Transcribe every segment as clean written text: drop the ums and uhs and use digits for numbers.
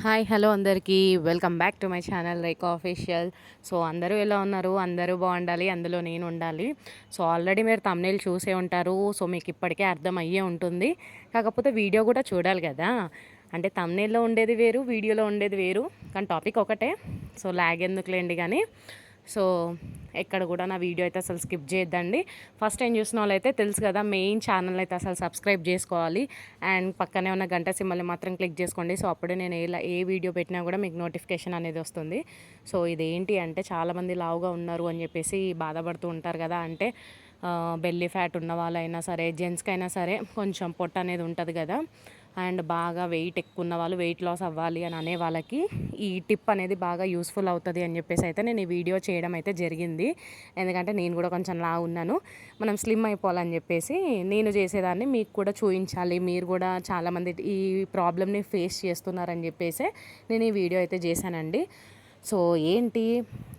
Hi hello అందరికీ welcome back to my channel Rekha official. So అందరూ ఎలా ఉన్నారు? అందరూ బాగుండాలి, అందులో నేను ఉండాలి. సో ఆల్రెడీ మీరు థంబ్నెయిల్ చూసే ఉంటారు. సో మీకు ఇప్పటికే అర్థం అయ్యే ఉంటుంది. కాకపోతే వీడియో కూడా చూడాలి కదా. అంటే థంబ్నెయిల్లో ఉండేది వేరు, వీడియోలో ఉండేది వేరు, కానీ టాపిక్ ఒకటే. సో లాగ్ ఎందుకులేండి కానీ. సో ఎక్కడ కూడా నా వీడియో అయితే అసలు స్కిప్ చేయొద్దండి. ఫస్ట్ టైం చూసిన వాళ్ళైతే తెలుసు కదా, మెయిన్ ఛానల్ అయితే అసలు సబ్స్క్రైబ్ చేసుకోవాలి. అండ్ పక్కనే ఉన్న గంట సింబల్ని మాత్రం క్లిక్ చేసుకోండి. సో అప్పుడే నేను ఏ వీడియో పెట్టినా కూడా మీకు నోటిఫికేషన్ అనేది వస్తుంది. సో ఇదేంటి అంటే, చాలామంది లావుగా ఉన్నారు అని చెప్పేసి బాధపడుతూ ఉంటారు కదా. అంటే బెల్లీ ఫ్యాట్ ఉన్న వాళ్ళైనా సరే, జెంట్స్కి అయినా సరే కొంచెం పొట్ట అనేది ఉంటుంది కదా. అండ్ బాగా వెయిట్ ఎక్కువ ఉన్న వాళ్ళు, వెయిట్ లాస్ అవ్వాలి అని అనే వాళ్ళకి ఈ టిప్ అనేది బాగా యూస్ఫుల్ అవుతుంది అని చెప్పేసి అయితే నేను ఈ వీడియో చేయడం అయితే జరిగింది. ఎందుకంటే నేను కూడా కొంచెం లావు ఉన్నాను, మనం స్లిమ్ అయిపోవాలని చెప్పేసి నేను చేసేదాన్ని మీకు కూడా చూపించాలి. మీరు కూడా చాలామంది ఈ ప్రాబ్లమ్ని ఫేస్ చేస్తున్నారని చెప్పేసి నేను ఈ వీడియో అయితే చేశానండి. సో ఏంటి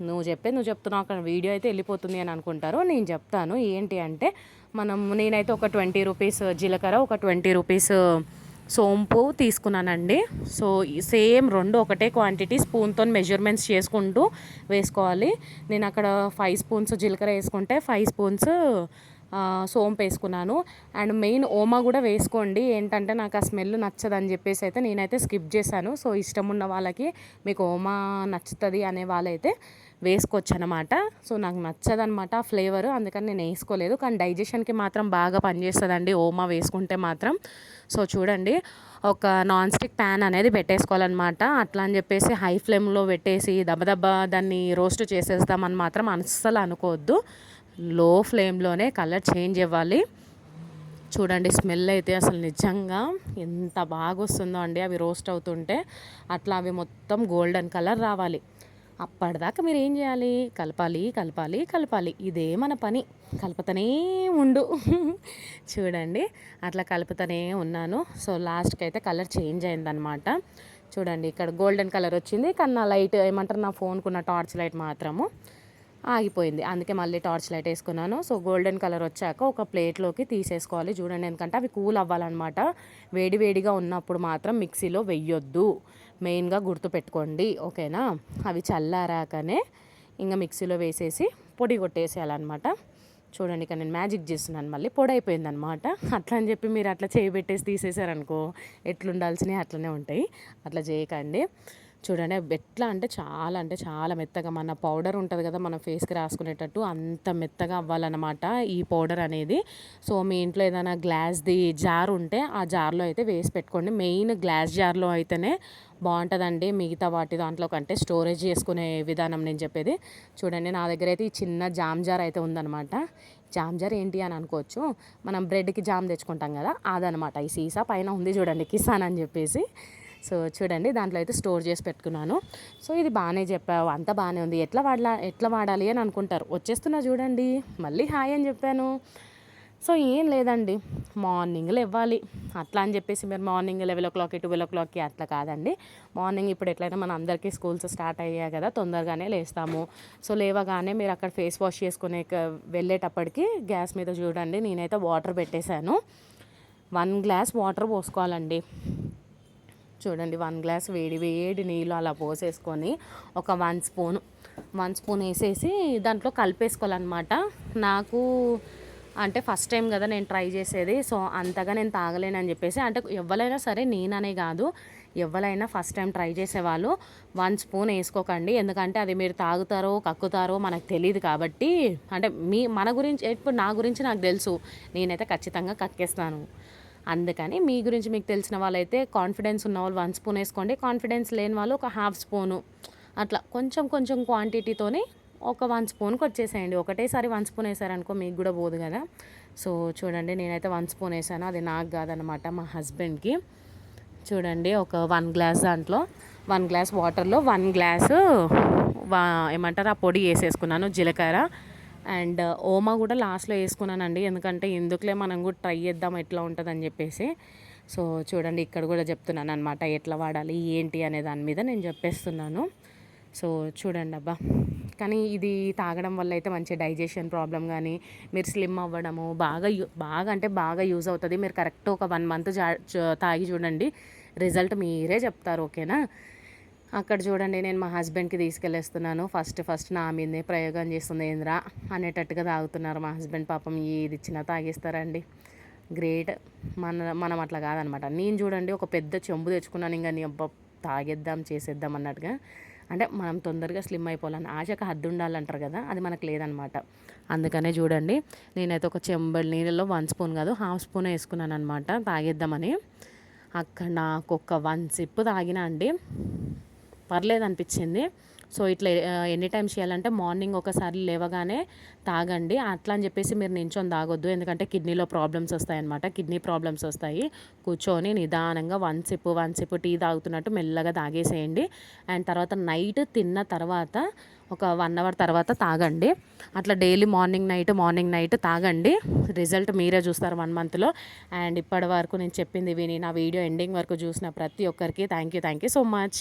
నువ్వు చెప్తున్నావు అక్కడ వీడియో అయితే వెళ్ళిపోతుంది అని అనుకుంటారు. నేను చెప్తాను ఏంటి అంటే, నేనైతే ఒక 20 రూపీస్ జీలకర్ర, ఒక 20 రూపీస్ సోంపు తీసుకున్నానండి. సో సేమ్ రెండు ఒకటే క్వాంటిటీ, స్పూన్తో మెజర్మెంట్స్ చేసుకుంటూ వేసుకోవాలి. నేను అక్కడ 5 స్పూన్స్ జీలకర్ర వేసుకుంటే 5 స్పూన్స్ సోంపు వేసుకున్నాను. అండ్ మెయిన్ ఓమా కూడా వేసుకోండి. ఏంటంటే నాకు ఆ స్మెల్ నచ్చదని చెప్పేసి అయితే నేనైతే స్కిప్ చేశాను. సో ఇష్టం ఉన్న వాళ్ళకి, మీకు ఓమా నచ్చుతుంది అనే వాళ్ళైతే వేసుకోవచ్చు అనమాట. సో నాకు నచ్చదనమాట ఆ ఫ్లేవర్, అందుకని నేను వేసుకోలేదు. కానీ డైజెషన్కి మాత్రం బాగా పనిచేస్తుందండి ఓమా వేసుకుంటే మాత్రం. సో చూడండి, ఒక నాన్ స్టిక్ ప్యాన్ అనేది పెట్టేసుకోవాలన్నమాట. అట్లా అని చెప్పేసి హై ఫ్లేమ్లో పెట్టేసి దబ్బదబ్బా దాన్ని రోస్ట్ చేసేస్తామని మాత్రం అస్సలు అనుకోవద్దు. లో ఫ్లేమ్లోనే కలర్ చేంజ్ అవ్వాలి. చూడండి, స్మెల్ అయితే అసలు నిజంగా ఎంత బాగా వస్తుందో అండి అవి రోస్ట్ అవుతుంటే. అట్లా అవి మొత్తం గోల్డెన్ కలర్ రావాలి. అప్పటిదాకా మీరు ఏం చేయాలి? కలపాలి కలపాలి కలపాలి, ఇదే మన పని. కలుపుతూనే ఉండు. చూడండి, అట్లా కలుపుతూనే ఉన్నాను. సో లాస్ట్కి అయితే కలర్ చేంజ్ అయిందనమాట. చూడండి, ఇక్కడ గోల్డెన్ కలర్ వచ్చింది. కానీ నా లైట్ ఏమంటారు, నా ఫోన్కున్న టార్చ్ లైట్ మాత్రము ఆగిపోయింది. అందుకే మళ్ళీ టార్చ్ లైట్ వేసుకున్నాను. సో గోల్డెన్ కలర్ వచ్చాక ఒక ప్లేట్లోకి తీసేసుకోవాలి. చూడండి, ఎందుకంటే అవి కూల్ అవ్వాలన్నమాట. వేడివేడిగా ఉన్నప్పుడు మాత్రం మిక్సీలో వెయ్యొద్దు, మెయిన్గా గుర్తుపెట్టుకోండి, ఓకేనా. అవి చల్లారాకనే ఇంకా మిక్సీలో వేసేసి పొడి కొట్టేసేయాలన్నమాట. చూడండి, ఇక్కడ నేను మ్యాజిక్ చేస్తున్నాను, మళ్ళీ పొడి అయిపోయిందనమాట. అట్లా అని చెప్పి మీరు అట్లా చేయబెట్టేసి తీసేసారనుకో, ఎట్లుండాల్సినవి అట్లనే ఉంటాయి. అట్లా చేయకండి. చూడండి, ఎట్లా అంటే చాలా మెత్తగా, మన పౌడర్ ఉంటుంది కదా మన ఫేస్కి రాసుకునేటట్టు, అంత మెత్తగా అవ్వాలన్నమాట ఈ పౌడర్ అనేది. సో మీ ఇంట్లో ఏదైనా గ్లాస్ది జార్ ఉంటే ఆ జార్లో అయితే వేసి పెట్టుకోండి. మెయిన్ గ్లాస్ జార్లో అయితేనే బాగుంటుందండి, మిగతా వాటి దాంట్లో కంటే. స్టోరేజ్ చేసుకునే విధానం నేను చెప్పేది. చూడండి, నా దగ్గర అయితే ఈ చిన్న జామ్ జార్ అయితే ఉందన్నమాట. జామ్ జార్ ఏంటి అని అనుకోవచ్చు, మనం బ్రెడ్కి జామ్ తెచ్చుకుంటాం కదా, అదనమాట. ఈ సీసా పైన ఉంది చూడండి, కిసాన్ అని చెప్పేసి. సో చూడండి, దాంట్లో అయితే స్టోర్ చేసి పెట్టుకున్నాను. సో ఇది బాగానే చెప్పావు, అంతా బాగానే ఉంది, ఎట్లా వాడాలి అని అనుకుంటారు. వచ్చేస్తున్నా చూడండి, మళ్ళీ హాయ్ అని చెప్పాను. సో ఏం లేదండి, మార్నింగ్లో ఇవ్వాలి. అట్లా అని చెప్పేసి మీరు మార్నింగ్ 11 o'clock 12 o'clock అట్లా కాదండి. మార్నింగ్ ఇప్పుడు ఎట్లయినా మన అందరికీ స్కూల్స్ స్టార్ట్ అయ్యాయి కదా, తొందరగానే లేస్తాము. సో లేవగానే మీరు అక్కడ ఫేస్ వాష్ చేసుకునే వెళ్ళేటప్పటికి గ్యాస్ మీద చూడండి, నేనైతే వాటర్ పెట్టేశాను. 1 గ్లాస్ వాటర్ పోసుకోవాలండి. చూడండి, 1 గ్లాస్ వేడి నీళ్ళు అలా పోసేసుకొని ఒక 1 స్పూన్ వేసేసి దాంట్లో కలిపేసుకోవాలన్నమాట. నాకు అంటే ఫస్ట్ టైం కదా నేను ట్రై చేసేది, సో అంతగా నేను తాగలేనని చెప్పేసి, అంటే ఎవరైనా సరే, నేననే కాదు, ఎవరైనా ఫస్ట్ టైం ట్రై చేసేవాళ్ళు 1 స్పూన్ వేసుకోకండి. ఎందుకంటే అది మీరు తాగుతారో కక్కుతారో మనకు తెలియదు కాబట్టి. అంటే మన గురించి, ఇప్పుడు నా గురించి నాకు తెలుసు, నేనైతే ఖచ్చితంగా కక్కేస్తాను. అందుకని మీ గురించి మీకు తెలిసిన వాళ్ళైతే, కాన్ఫిడెన్స్ ఉన్న వాళ్ళు 1 స్పూన్ వేసుకోండి. కాన్ఫిడెన్స్ లేని వాళ్ళు ఒక 1/2 స్పూను, అట్లా కొంచెం క్వాంటిటీతోని ఒక 1 స్పూన్కి వచ్చేసేయండి. ఒకటేసారి 1 స్పూన్ వేసారనుకో మీకు కూడా పోదు కదా. సో చూడండి, నేనైతే 1 స్పూన్ వేసాను. అది నాకు కాదనమాట, మా హస్బెండ్కి. చూడండి, ఒక 1 గ్లాస్ దాంట్లో 1 గ్లాస్ వాటర్లో 1 గ్లాసు ఏమంటారు ఆ పొడి వేసేసుకున్నాను, జీలకర్ర. అండ్ ఓమా కూడా లాస్ట్లో వేసుకున్నానండి, ఎందుకంటే ఎందుకులే మనం కూడా ట్రై చేద్దాం ఎట్లా ఉంటుందని చెప్పేసి. సో చూడండి, ఇక్కడ కూడా చెప్తున్నాను అనమాట, ఎట్లా వాడాలి ఏంటి అనే దాని మీద నేను చెప్పేస్తున్నాను. సో చూడండి అబ్బా, కానీ ఇది తాగడం వల్ల అయితే మంచి డైజెషన్ ప్రాబ్లం కానీ, మీరు స్లిమ్ అవ్వడము బాగా యూజ్ అవుతుంది. మీరు కరెక్ట్ ఒక 1 మంత్ తాగి చూడండి, రిజల్ట్ మీరే చెప్తారు, ఓకేనా. అక్కడ చూడండి నేను మా హస్బెండ్కి తీసుకెళ్ళేస్తున్నాను. ఫస్ట్ నా మీదే ప్రయోగం చేస్తుంది ఏంద్రా అనేటట్టుగా తాగుతున్నారు మా హస్బెండ్. పాపం ఏది ఇచ్చినా తాగేస్తారండి. గ్రేట్. మనం అట్లా కాదనమాట. నేను చూడండి ఒక పెద్ద చెంబు తెచ్చుకున్నాను. ఇంకా నీ అబ్బా తాగేద్దాం చేసేద్దాం అన్నట్టుగా. అంటే మనం తొందరగా స్లిమ్ అయిపోవాలని ఆశకు హద్దు ఉండాలంటారు కదా, అది మనకు లేదనమాట. అందుకనే చూడండి నేనైతే ఒక చెంబడి నీళ్ళలో 1 స్పూన్ కాదు 1/2 స్పూన్ వేసుకున్నాను అనమాట తాగేద్దామని. అక్కడ నాకు ఒక 1 సిప్ తాగినా అండి, పర్లేదు అనిపించింది. సో ఇట్లా ఎన్ని టైమ్స్ చేయాలంటే మార్నింగ్ ఒకసారి లేవగానే తాగండి. అట్లా అని చెప్పేసి మీరు నించొని తాగొద్దు, ఎందుకంటే కిడ్నీలో ప్రాబ్లమ్స్ వస్తాయన్నమాట. కిడ్నీ ప్రాబ్లమ్స్ వస్తాయి. కూర్చొని నిదానంగా 1 సిప్ టీ తాగుతున్నట్టు మెల్లగా తాగేసేయండి. అండ్ తర్వాత నైట్ తిన్న తర్వాత ఒక 1 అవర్ తర్వాత తాగండి. అట్లా డైలీ మార్నింగ్ నైట్ తాగండి. రిజల్ట్ మీరే చూస్తారు 1 మంత్లో. అండ్ ఇప్పటి వరకు నేను చెప్పింది విని నా వీడియో ఎండింగ్ వరకు చూసిన ప్రతి ఒక్కరికి థ్యాంక్ యూ సో మచ్.